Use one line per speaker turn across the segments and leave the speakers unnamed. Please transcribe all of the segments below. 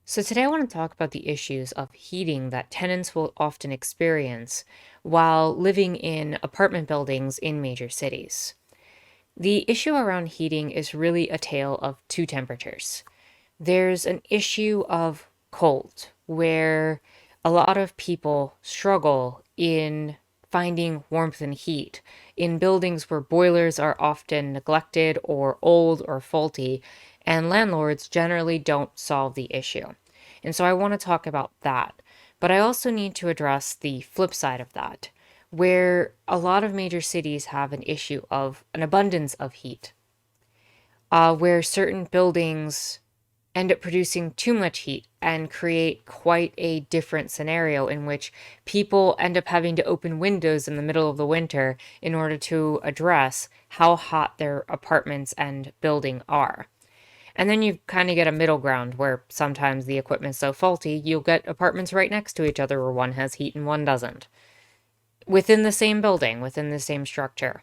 So, today I want to talk about the issues of heating that tenants will often experience while living in apartment buildings in major cities. The issue around heating is really a tale of two temperatures. There's an issue of cold, where a lot of people struggle in finding warmth and heat in buildings where boilers are often neglected or old or faulty, and landlords generally don't solve the issue. And so I want to talk about that. But I also need to address the flip side of that, where a lot of major cities have an issue of an abundance of heat, where certain buildings end up producing too much heat and create quite a different scenario in which people end up having to open windows in the middle of the winter in order to address how hot their apartments and building are. And then you kind of get a middle ground where sometimes the equipment's so faulty, you'll get apartments right next to each other where one has heat and one doesn't, within the same building, within the same structure.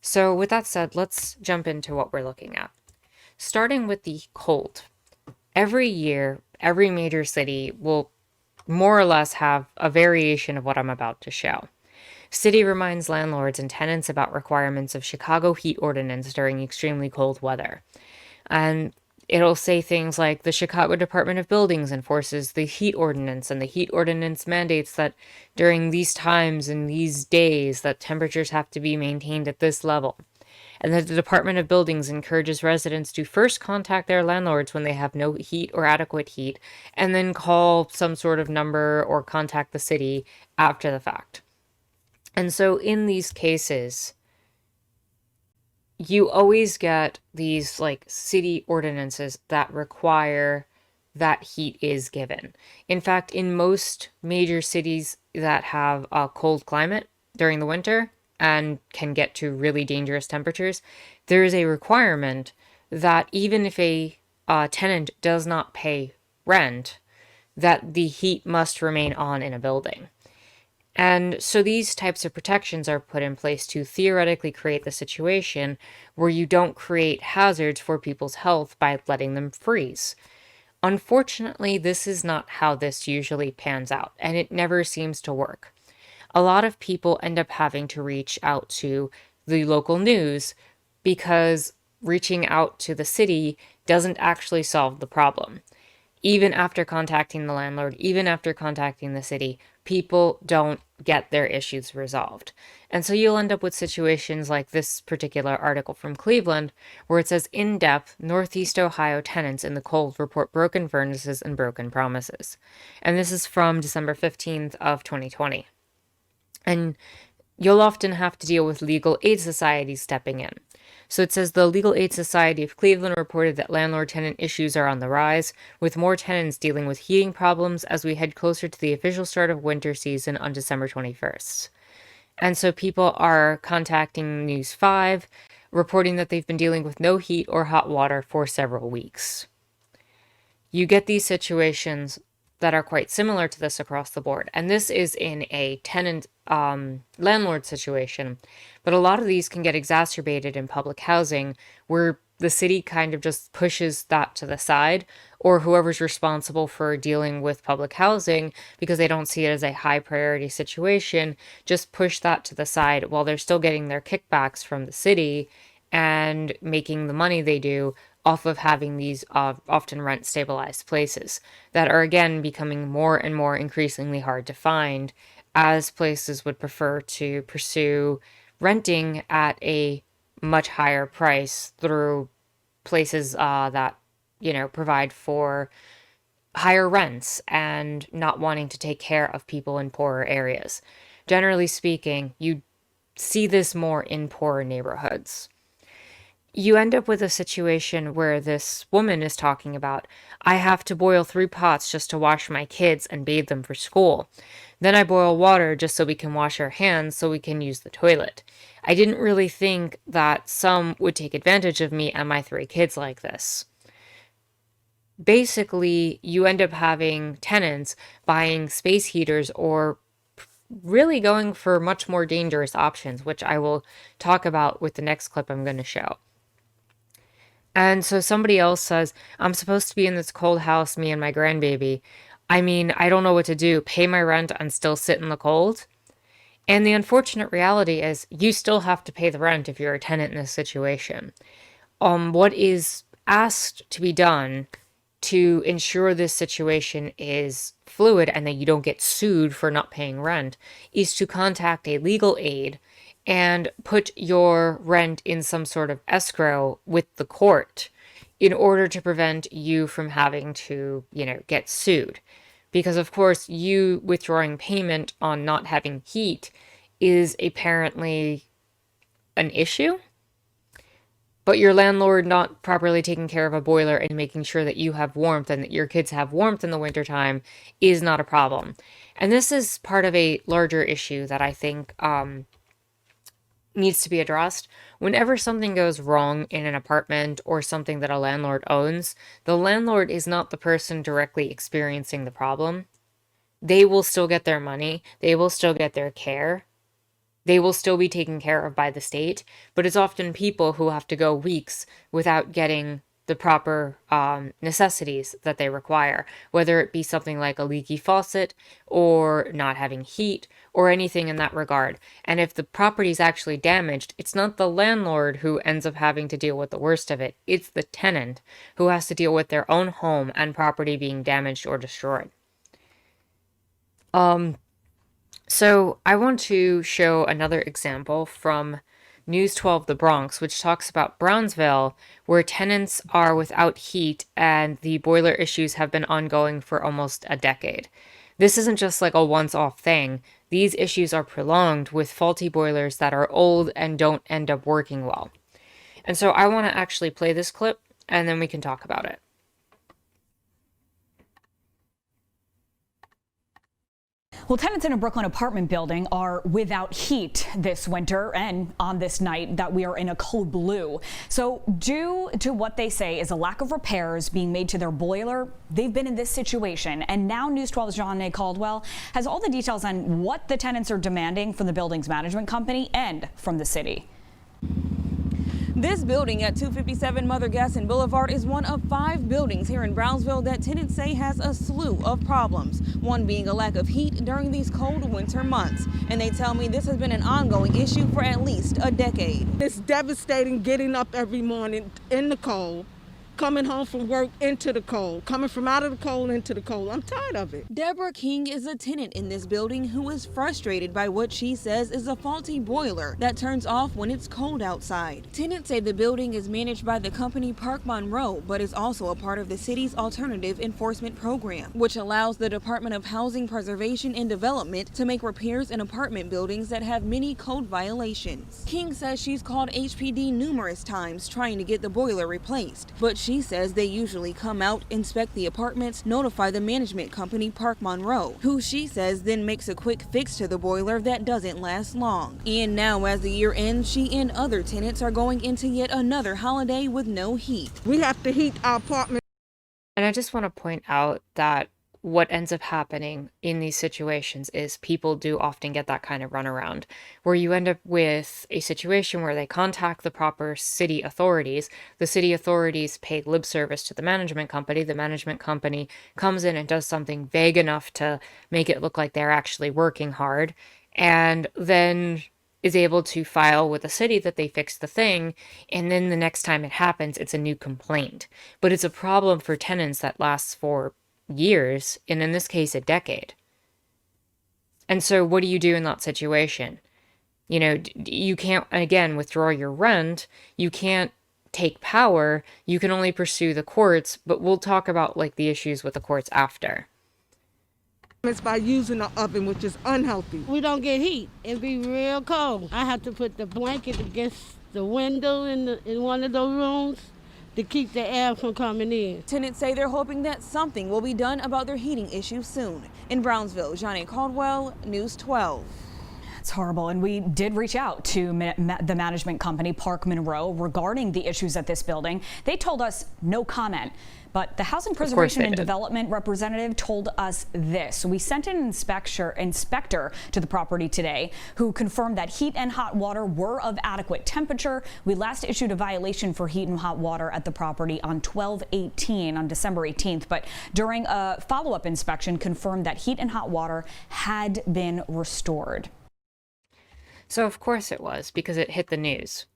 So, with that said, let's jump into what we're looking at. Starting with the cold. Every year, every major city will more or less have a variation of what I'm about to show. City reminds landlords and tenants about requirements of Chicago heat ordinance during extremely cold weather. And it'll say things like the Chicago Department of Buildings enforces the heat ordinance, and the heat ordinance mandates that during these times and these days that temperatures have to be maintained at this level. And that the Department of Buildings encourages residents to first contact their landlords when they have no heat or adequate heat, and then call some sort of number or contact the city after the fact. And so in these cases, you always get these like city ordinances that require that heat is given. In fact, in most major cities that have a cold climate during the winter and can get to really dangerous temperatures, there is a requirement that even if a tenant does not pay rent, that the heat must remain on in a building. And so these types of protections are put in place to theoretically create the situation where you don't create hazards for people's health by letting them freeze. Unfortunately, this is not how this usually pans out, and it never seems to work. A lot of people end up having to reach out to the local news because reaching out to the city doesn't actually solve the problem. Even after contacting the landlord, even after contacting the city, people don't get their issues resolved. And so you'll end up with situations like this particular article from Cleveland, where it says, in depth, Northeast Ohio tenants in the cold report broken furnaces and broken promises. And this is from December 15th of 2020. And you'll often have to deal with legal aid societies stepping in. So it says the Legal Aid Society of Cleveland reported that landlord-tenant issues are on the rise, with more tenants dealing with heating problems as we head closer to the official start of winter season on December 21st. And so people are contacting News 5, reporting that they've been dealing with no heat or hot water for several weeks. You get these situations that are quite similar to this across the board. And this is in a tenant landlord situation. But a lot of these can get exacerbated in public housing where the city kind of just pushes that to the side, or whoever's responsible for dealing with public housing, because they don't see it as a high priority situation, just push that to the side while they're still getting their kickbacks from the city and making the money they do off of having these often rent stabilized places that are again becoming more and more increasingly hard to find, as places would prefer to pursue renting at a much higher price through places that provide for higher rents and not wanting to take care of people in poorer areas. Generally speaking, you see this more in poorer neighborhoods. You end up with a situation where this woman is talking about, I have to boil 3 pots just to wash my kids and bathe them for school. Then I boil water just so we can wash our hands so we can use the toilet. I didn't really think that some would take advantage of me and my 3 kids like this. Basically, you end up having tenants buying space heaters or really going for much more dangerous options, which I will talk about with the next clip I'm going to show. And so somebody else says, I'm supposed to be in this cold house, me and my grandbaby. I mean, I don't know what to do. Pay my rent and still sit in the cold? And the unfortunate reality is you still have to pay the rent if you're a tenant in this situation. What is asked to be done to ensure this situation is fluid and that you don't get sued for not paying rent is to contact a legal aid and put your rent in some sort of escrow with the court in order to prevent you from having to, get sued. Because, of course, you withdrawing payment on not having heat is apparently an issue, but your landlord not properly taking care of a boiler and making sure that you have warmth and that your kids have warmth in the wintertime is not a problem. And this is part of a larger issue that I think needs to be addressed. Whenever something goes wrong in an apartment or something that a landlord owns, the landlord is not the person directly experiencing the problem. They will still get their money, they will still get their care, they will still be taken care of by the state, but it's often people who have to go weeks without getting the proper necessities that they require, whether it be something like a leaky faucet or not having heat or anything in that regard. And if the property is actually damaged, it's not the landlord who ends up having to deal with the worst of it. It's the tenant who has to deal with their own home and property being damaged or destroyed. So I want to show another example from News 12 The Bronx, which talks about Brownsville, where tenants are without heat and the boiler issues have been ongoing for almost a decade. This isn't just like a once-off thing. These issues are prolonged with faulty boilers that are old and don't end up working well. And so I want to actually play this clip and then we can talk about it.
Well, tenants in a Brooklyn apartment building are without heat this winter and on this night that we are in a cold blue. So due to what they say is a lack of repairs being made to their boiler, they've been in this situation. And now News 12's John A. Caldwell has all the details on what the tenants are demanding from the building's management company and from the city.
This building at 257 Mother Gaston Boulevard is one of 5 buildings here in Brownsville that tenants say has a slew of problems, one being a lack of heat during these cold winter months. And they tell me this has been an ongoing issue for at least a decade.
It's devastating getting up every morning in the cold, coming home from work into the cold, coming from out of the cold into the cold. I'm tired of it.
Deborah King is a tenant in this building who is frustrated by what she says is a faulty boiler that turns off when it's cold outside. Tenants say the building is managed by the company Park Monroe, but is also a part of the city's alternative enforcement program, which allows the Department of Housing Preservation and Development to make repairs in apartment buildings that have many code violations. King says she's called HPD numerous times trying to get the boiler replaced, but she says they usually come out, inspect the apartments, notify the management company Park Monroe, who she says then makes a quick fix to the boiler that doesn't last long. And now as the year ends, she and other tenants are going into yet another holiday with no heat.
We have to heat our apartment.
And I just want to point out that what ends up happening in these situations is people do often get that kind of runaround, where you end up with a situation where they contact the proper city authorities. The city authorities pay lip service to the management company. The management company comes in and does something vague enough to make it look like they're actually working hard, and then is able to file with the city that they fixed the thing, and then the next time it happens, it's a new complaint. But it's a problem for tenants that lasts for years, and in this case, a decade. And so what do you do in that situation? You can't, again, withdraw your rent. You can't take power. You can only pursue the courts, but we'll talk about like the issues with the courts after.
It's by using the oven, which is unhealthy.
We don't get heat. It be real cold. I have to put the blanket against the window in one of those rooms to keep the air from coming in.
Tenants say they're hoping that something will be done about their heating issue soon. In Brownsville, Johnny Caldwell, News 12.
It's horrible. And we did reach out to the management company, Park Monroe, regarding the issues at this building. They told us no comment. But the Housing Preservation and Development representative told us this. We sent an inspector to the property today who confirmed that heat and hot water were of adequate temperature. We last issued a violation for heat and hot water at the property on 12/18, on December 18th. But during a follow-up inspection, confirmed that heat and hot water had been restored.
So of course it was, because it hit the news.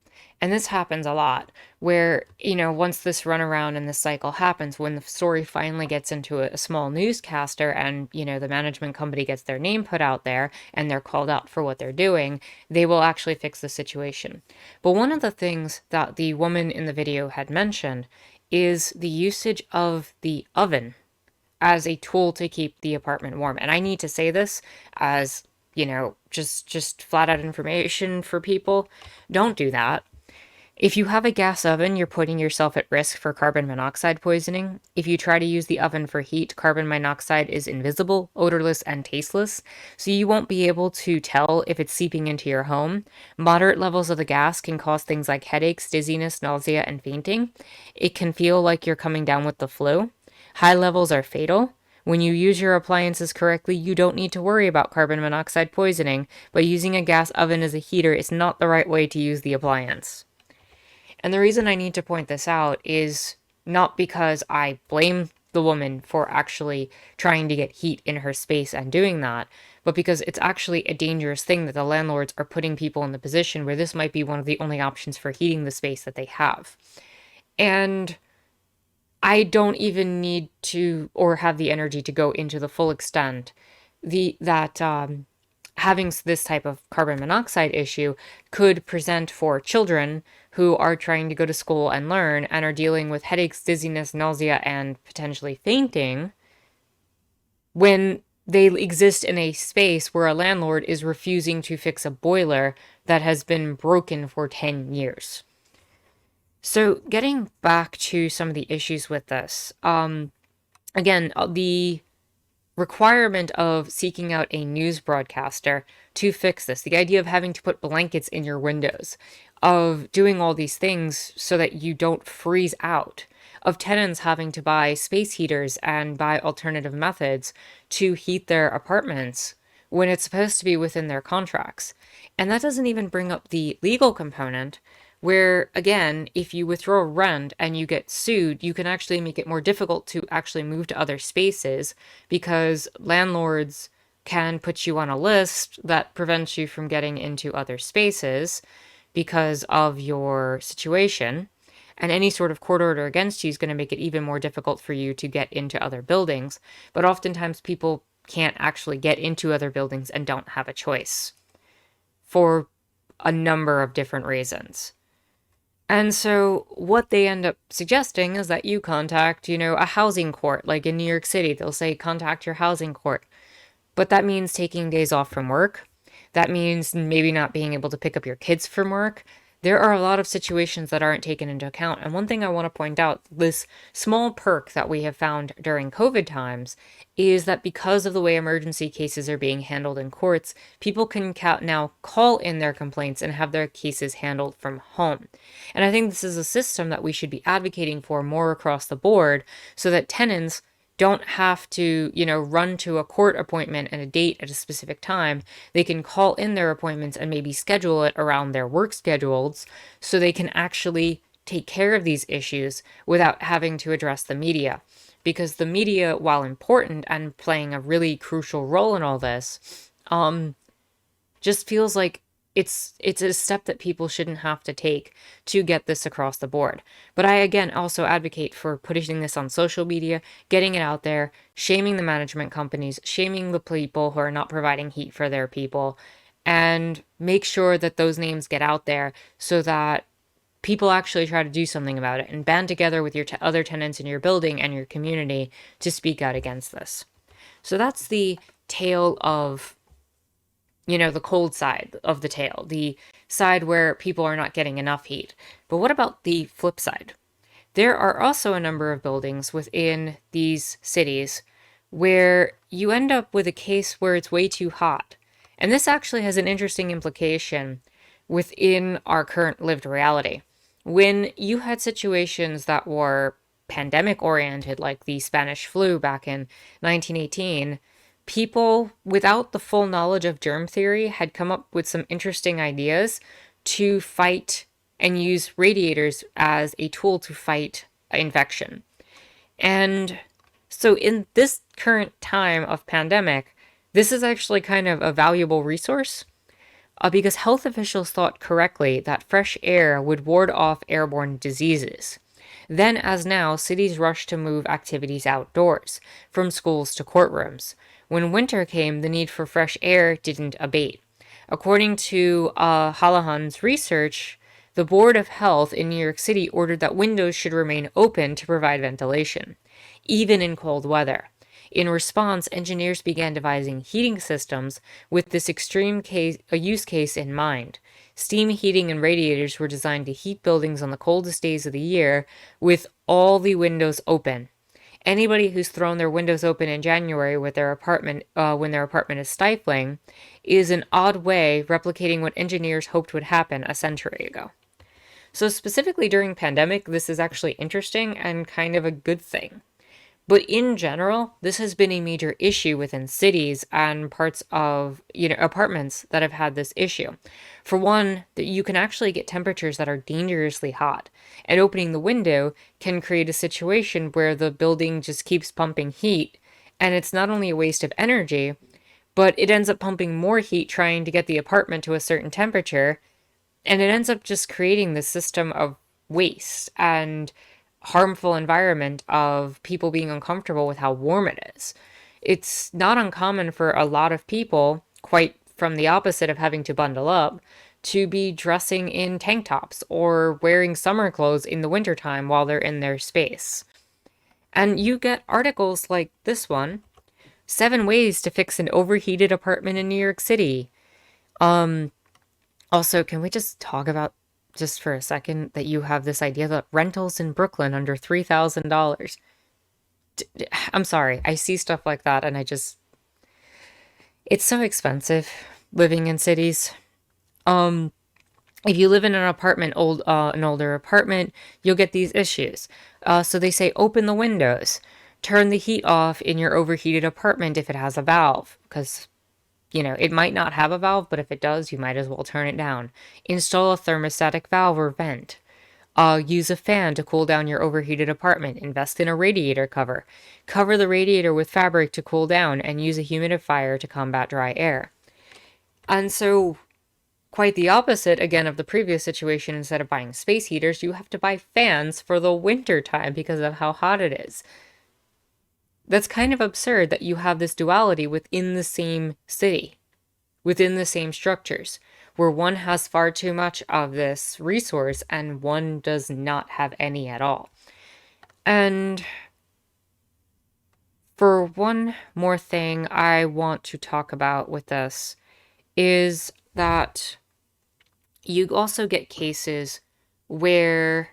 And this happens a lot where, once this runaround and this cycle happens, when the story finally gets into a small newscaster and, the management company gets their name put out there and they're called out for what they're doing, they will actually fix the situation. But one of the things that the woman in the video had mentioned is the usage of the oven as a tool to keep the apartment warm. And I need to say this as, just flat out information for people. Don't do that. If you have a gas oven, you're putting yourself at risk for carbon monoxide poisoning. If you try to use the oven for heat, carbon monoxide is invisible, odorless, and tasteless, so you won't be able to tell if it's seeping into your home. Moderate levels of the gas can cause things like headaches, dizziness, nausea, and fainting. It can feel like you're coming down with the flu. High levels are fatal. When you use your appliances correctly, you don't need to worry about carbon monoxide poisoning, but using a gas oven as a heater is not the right way to use the appliance. And the reason I need to point this out is not because I blame the woman for actually trying to get heat in her space and doing that, but because it's actually a dangerous thing that the landlords are putting people in the position where this might be one of the only options for heating the space that they have. And I don't even need to or have the energy to go into the full extent having this type of carbon monoxide issue could present for children who are trying to go to school and learn and are dealing with headaches, dizziness, nausea, and potentially fainting when they exist in a space where a landlord is refusing to fix a boiler that has been broken for 10 years. So getting back to some of the issues with this, again, the requirement of seeking out a news broadcaster to fix this, the idea of having to put blankets in your windows, of doing all these things so that you don't freeze out, of tenants having to buy space heaters and buy alternative methods to heat their apartments when it's supposed to be within their contracts. And that doesn't even bring up the legal component, where, again, if you withdraw rent and you get sued, you can actually make it more difficult to actually move to other spaces because landlords can put you on a list that prevents you from getting into other spaces because of your situation. And any sort of court order against you is going to make it even more difficult for you to get into other buildings. But oftentimes people can't actually get into other buildings and don't have a choice for a number of different reasons. And so what they end up suggesting is that you contact, a housing court. Like in New York City, they'll say contact your housing court. But that means taking days off from work. That means maybe not being able to pick up your kids from work. There are a lot of situations that aren't taken into account. And one thing I want to point out, this small perk that we have found during COVID times is that because of the way emergency cases are being handled in courts, people can now call in their complaints and have their cases handled from home. And I think this is a system that we should be advocating for more across the board so that tenants don't have to, run to a court appointment and a date at a specific time. They can call in their appointments and maybe schedule it around their work schedules so they can actually take care of these issues without having to address the media. Because the media, while important and playing a really crucial role in all this, just feels like it's a step that people shouldn't have to take to get this across the board. But I, again, also advocate for putting this on social media, getting it out there, shaming the management companies, shaming the people who are not providing heat for their people, and make sure that those names get out there so that people actually try to do something about it and band together with your other tenants in your building and your community to speak out against this. So that's the tale of the cold side of the tale, the side where people are not getting enough heat. But what about the flip side? There are also a number of buildings within these cities where you end up with a case where it's way too hot. And this actually has an interesting implication within our current lived reality. When you had situations that were pandemic oriented, like the Spanish flu back in 1918, people without the full knowledge of germ theory had come up with some interesting ideas to fight and use radiators as a tool to fight infection. And so, in this current time of pandemic, this is actually kind of a valuable resource because health officials thought correctly that fresh air would ward off airborne diseases. Then, as now, cities rushed to move activities outdoors, from schools to courtrooms. When winter came, the need for fresh air didn't abate. According to Hallahan's research, the Board of Health in New York City ordered that windows should remain open to provide ventilation, even in cold weather. In response, engineers began devising heating systems with this extreme use case in mind. Steam heating and radiators were designed to heat buildings on the coldest days of the year with all the windows open. Anybody who's thrown their windows open in January with their apartment when their apartment is stifling is an odd way replicating what engineers hoped would happen a century ago. So specifically during pandemic, this is actually interesting and kind of a good thing. But in general, this has been a major issue within cities and parts of, apartments that have had this issue. For one, that you can actually get temperatures that are dangerously hot, and opening the window can create a situation where the building just keeps pumping heat, and it's not only a waste of energy, but it ends up pumping more heat trying to get the apartment to a certain temperature, and it ends up just creating this system of waste and harmful environment of people being uncomfortable with how warm it is. It's not uncommon for a lot of people, quite from the opposite of having to bundle up, to be dressing in tank tops or wearing summer clothes in the wintertime while they're in their space. And you get articles like this one, 7 ways to fix an overheated apartment in New York City. Also, can we just talk about just for a second that you have this idea that rentals in Brooklyn under $3,000. I'm sorry, I see stuff like that and it's so expensive living in cities. If you live in an an older apartment, you'll get these issues. So they say open the windows, turn the heat off in your overheated apartment if it has a valve, because it might not have a valve, but if it does, you might as well turn it down. Install a thermostatic valve or vent. Use a fan to cool down your overheated apartment. Invest in a radiator cover. Cover the radiator with fabric to cool down and use a humidifier to combat dry air. And so, quite the opposite, again, of the previous situation. Instead of buying space heaters, you have to buy fans for the winter time because of how hot it is. That's kind of absurd that you have this duality within the same city, within the same structures, where one has far too much of this resource and one does not have any at all. And for one more thing I want to talk about with this is that you also get cases where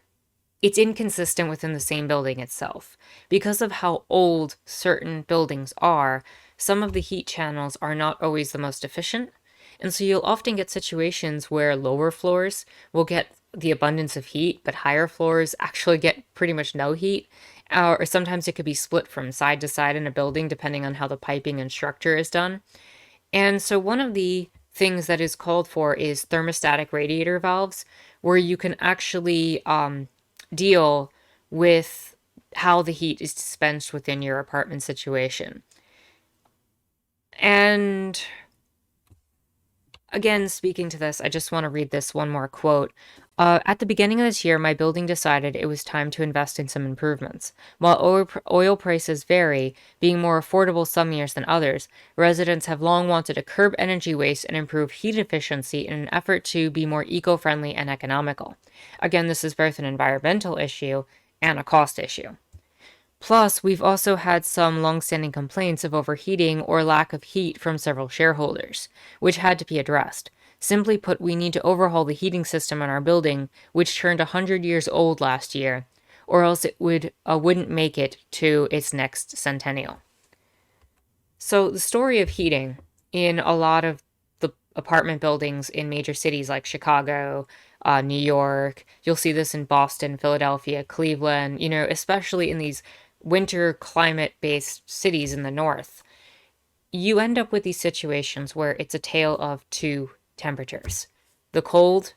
it's inconsistent within the same building itself. Because of how old certain buildings are, some of the heat channels are not always the most efficient. And so you'll often get situations where lower floors will get the abundance of heat, but higher floors actually get pretty much no heat. Or sometimes it could be split from side to side in a building, depending on how the piping and structure is done. And so one of the things that is called for is thermostatic radiator valves, where you can actually deal with how the heat is dispensed within your apartment situation. And again, speaking to this, I just want to read this one more quote. At the beginning of this year, my building decided it was time to invest in some improvements. While oil prices vary, being more affordable some years than others, residents have long wanted to curb energy waste and improve heat efficiency in an effort to be more eco-friendly and economical. Again, this is both an environmental issue and a cost issue. Plus, we've also had some long-standing complaints of overheating or lack of heat from several shareholders, which had to be addressed. Simply put, we need to overhaul the heating system in our building, which turned 100 years old last year, or else it wouldn't make it to its next centennial. So the story of heating in a lot of the apartment buildings in major cities like Chicago, New York. You'll see this in Boston, Philadelphia, Cleveland, especially in these winter climate based cities in the north. You end up with these situations where it's a tale of two temperatures: the cold,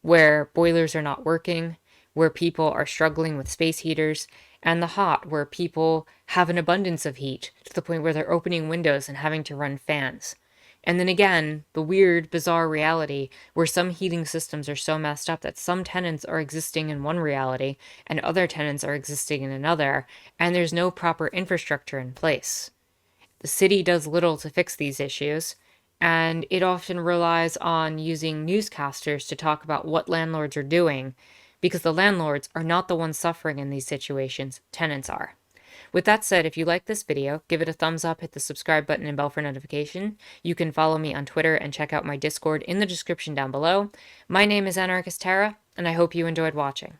where boilers are not working, where people are struggling with space heaters, and the hot, where people have an abundance of heat to the point where they're opening windows and having to run fans. And then again, the weird, bizarre reality where some heating systems are so messed up that some tenants are existing in one reality and other tenants are existing in another, and there's no proper infrastructure in place. The city does little to fix these issues, and it often relies on using newscasters to talk about what landlords are doing, because the landlords are not the ones suffering in these situations, tenants are. With that said, if you like this video, give it a thumbs up, hit the subscribe button and bell for notification. You can follow me on Twitter and check out my Discord in the description down below. My name is Anarchist Tara, and I hope you enjoyed watching.